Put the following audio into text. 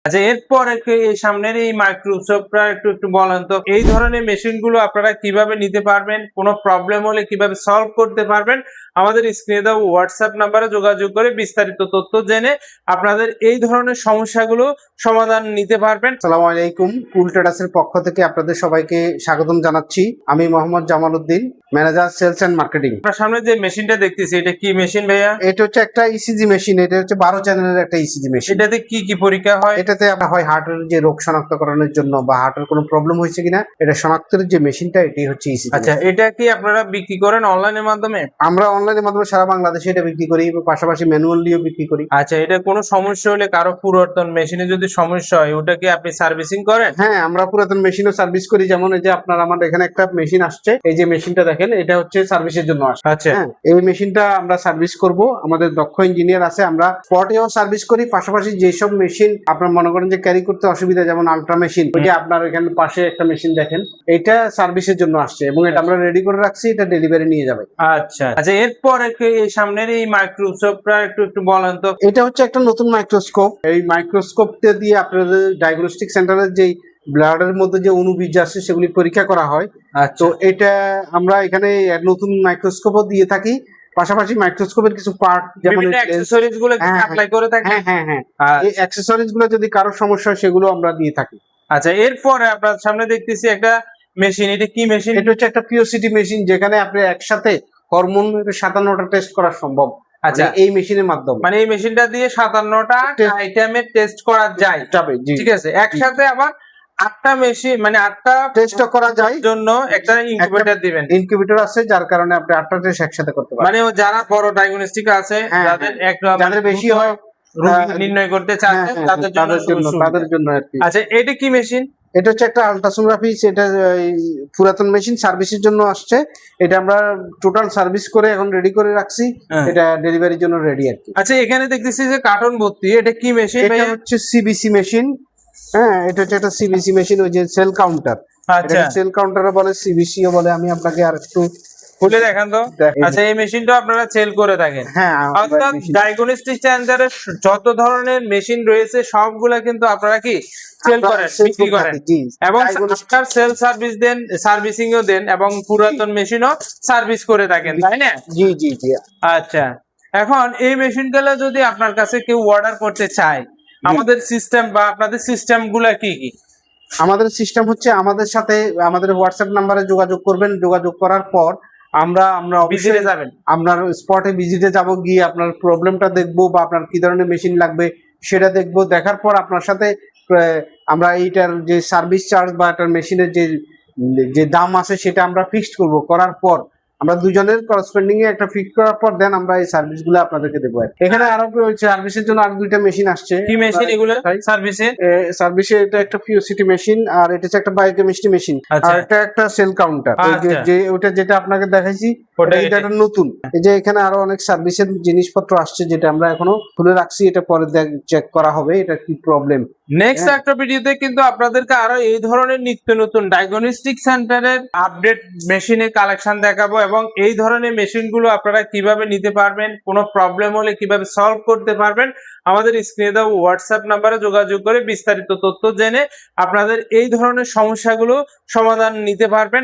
আচ্ছা, এরপর এই সামনের এই মাইক্রোসফটটা একটু একটু বলেন তো, এই ধরনের মেশিন গুলো আপনারা কিভাবে নিতে পারবেন, কোনো প্রবলেম হলে কিভাবে সলভ করতে পারবেন, আমাদের স্ক্রিনে দেওয়া হোয়াটসঅ্যাপ নাম্বারে যোগাযোগ করে বিস্তারিত তথ্য জেনে আপনাদের এই ধরনের সমস্যাগুলো সমাধান নিতে পারবেন। আসসালামু আলাইকুম, কুল ট্রেডার্সের পক্ষ থেকে আপনাদের সবাইকে স্বাগতম জানাচ্ছি। আমি Mohammad Jamal Uddin, manager sales and marketing. আপনার সামনে যে মেশিনটা দেখতেছি, এটা কি মেশিন ভাইয়া? এটা হচ্ছে একটা ইসিজি মেশিন। এটা হচ্ছে 12 চ্যানেলের একটা ইসিজি মেশিন। এটাতে কি কি পরীক্ষা হয়? এটাতে আপনার হয় হার্টের যে রোগ শনাক্তকরণের জন্য বা হার্টের কোনো প্রবলেম হয়েছে কিনা এটা শনাক্তের যে মেশিনটা, এটাই হচ্ছে ইসিজি। আচ্ছা, এটা কি আপনারা বিক্রি করেন অনলাইনের মাধ্যমে? আমরা অনলাইনের মাধ্যমে সারা বাংলাদেশে এটা বিক্রি করি, পাশাপাশি ম্যানুয়ালিও বিক্রি করি। আচ্ছা, এটা কোনো সমস্যা হলে, কারো পুরাতন মেশিনে যদি সমস্যা হয়, ওটা কি আপনি সার্ভিসিং করেন? হ্যাঁ, আমরা পুরাতন মেশিনও সার্ভিস করি। যেমন এই যে আপনার আমাদের এখানে একটা মেশিন আসছে, এই যে মেশিনটা দেখেন, এটা হচ্ছে সার্ভিসের জন্য আসছে। আচ্ছা। হ্যাঁ, এই মেশিনটা আমরা সার্ভিস করব। আমাদের দক্ষ ইঞ্জিনিয়ার আছে, আমরা স্পটেও সার্ভিস করি। পাশাপাশি যেসব মেশিন আপনার মনে করেন যে ক্যারি করতে অসুবিধা, যেমন আলট্রা মেশিন, ওই যে আপনার এখানে পাশে একটা মেশিন দেখেন, এটা সার্ভিসের জন্য আসছে এবং এটা আমরা রেডি করে রাখছি, এটা ডেলিভারি নিয়ে যাবে। আচ্ছা আচ্ছা, এরপর এই সামনের এই মাইক্রোসফটটা একটু একটু বলেন তো। এটা হচ্ছে একটা নতুন মাইক্রোস্কোপ। এই মাইক্রোস্কোপটা দিয়ে আপনাদের ডায়াগনস্টিক সেন্টারের যে ব্লাডের মধ্যে যে অণুবীজ আছে সেগুলি পরীক্ষা করা হয়। তো এটা আমরা এখানে নতুন মাইক্রোস্কোপও দিয়ে থাকি। পাশাপাশি মাইক্রোস্কোপের কিছু পার্ট, যেমন অ্যাকসেসরিজ গুলো অ্যাপ্লাই করে থাকেন? হ্যাঁ, এই অ্যাকসেসরিজ গুলো যদি কারো সমস্যা হয় সেগুলো আমরা দিয়ে থাকি। আচ্ছা, এরপরে আপনার সামনে দেখতেছি একটা মেশিন। এটা কি মেশিন? এটা হচ্ছে একটা পিওসিটি মেশিন, যেখানে আপনি একসাথে হরমোন 57টা টেস্ট করা সম্ভব। আচ্ছা, এই মেশিনের মাধ্যমে, মানে এই মেশিনটা দিয়ে 57টা আইটেমের টেস্ট করা যায়। ঠিক আছে, একসাথে আবার 8টা মেশিন, মানে 8টা টেস্ট করা যায় জন্য একটা ইনকিউবেটর দিবেন। ইনকিউবেটর আছে, যার কারণে আপনি 8টা টেস্ট একসাথে করতে পারেন। মানে যারা বড় ডায়াগনস্টিক আছে, যাদের বেশি হয় রোগী নির্ণয় করতে চাচ্ছে, তাদের জন্য আর কি। আচ্ছা, এটা কি মেশিন? এটা হচ্ছে একটা আলট্রাসোনোগ্রাফি। সেটা পুরাতন মেশিন সার্ভিসের জন্য আসছে। এটা আমরা টোটাল সার্ভিস করে এখন রেডি করে রাখছি। এটা ডেলিভারির জন্য রেডি আর কি। আচ্ছা, এখানে দেখতেছি যে কার্টন ভর্তি। এটা কি মেশিন? এটা হচ্ছে সিবিসি মেশিন। হ্যাঁ, এটা হচ্ছে একটা সিবিসি মেশিন, ওই যে সেল কাউন্টার। আচ্ছা, সেল কাউন্টারও বলে, সিবিসিও বলে। আমি আপনাকে আর একটু খুলে দেখান তো। আচ্ছা, এই মেশিনটা আপনারা সেল করে থাকেন? হ্যাঁ, অর্থাৎ ডায়াগনস্টিক সেন্টারে যত ধরনের মেশিন রয়েছে সবগুলা কিন্তু আপনারা কি সেল করেন, বিক্রি করেন, এবং আফটার সেল সার্ভিস দেন, সার্ভিসিংও দেন, এবং পুরাতন মেশিনও সার্ভিস করে থাকেন, তাই না? জি জি জি। আচ্ছা, এখন এই মেশিনগুলো যদি আপনার কাছে কেউ অর্ডার করতে চায়, আমাদের সিস্টেম বা আপনাদের সিস্টেম গুলা কি কি? আমাদের সিস্টেম হচ্ছে, আমাদের সাথে আমাদের হোয়াটসঅ্যাপ নাম্বারে যোগাযোগ করবেন। যোগাযোগ করার পর আমরা ভিজিটে যাবেন, আপনার স্পটে ভিজিটে যাব, গিয়ে আপনার প্রবলেমটা দেখবো বা আপনার কি ধরনের মেশিন লাগবে সেটা দেখবো। দেখার পর আপনার সাথে আমরা এইটার যে সার্ভিস চার্জ বা একটা মেশিনের যে দাম আছে সেটা আমরা ফিক্সড করব। করার পর আমরা দুজনের করসপেন্ডিং এ একটা ফিক্স করার পর দেন আমরা এই সার্ভিস গুলো আপনাদেরকে দেবো। এখানে আরো সার্ভিসের জন্য আরো 2টা মেশিন আসছে। কি মেশিন এগুলো সার্ভিসে? সার্ভিসে এটা একটা পিওসিটি মেশিন, আর এটা হচ্ছে একটা বায়োকেমিস্ট্রি মেশিন, আর এটা একটা সেল কাউন্টার। যে ওটা যেটা আপনাকে দেখাইছি, এটা নতুন। এই যে এখানে আরো অনেক সার্ভিসের জিনিসপত্র আসছে, যেটা আমরা এখনো খুলে রাখছি। এটা পরে চেক করা হবে এটা কি প্রবলেম। নেক্সট একটা ভিডিওতে কিন্তু আপনাদেরকে আরো এই ধরনের নিত্য নতুন ডায়াগনস্টিক সেন্টারের আপডেট মেশিনের কালেকশন দেখাবো, এবং এই ধরনের মেশিনগুলো আপনারা কিভাবে নিতে পারবেন, কোনো প্রবলেম হলে কিভাবে সলভ করতে পারবেন, আমাদের স্ক্রিনে দেওয়া হোয়াটসঅ্যাপ নাম্বারে যোগাযোগ করে বিস্তারিত তথ্য জেনে আপনাদের এই ধরনের সমস্যাগুলো সমাধান নিতে পারবেন।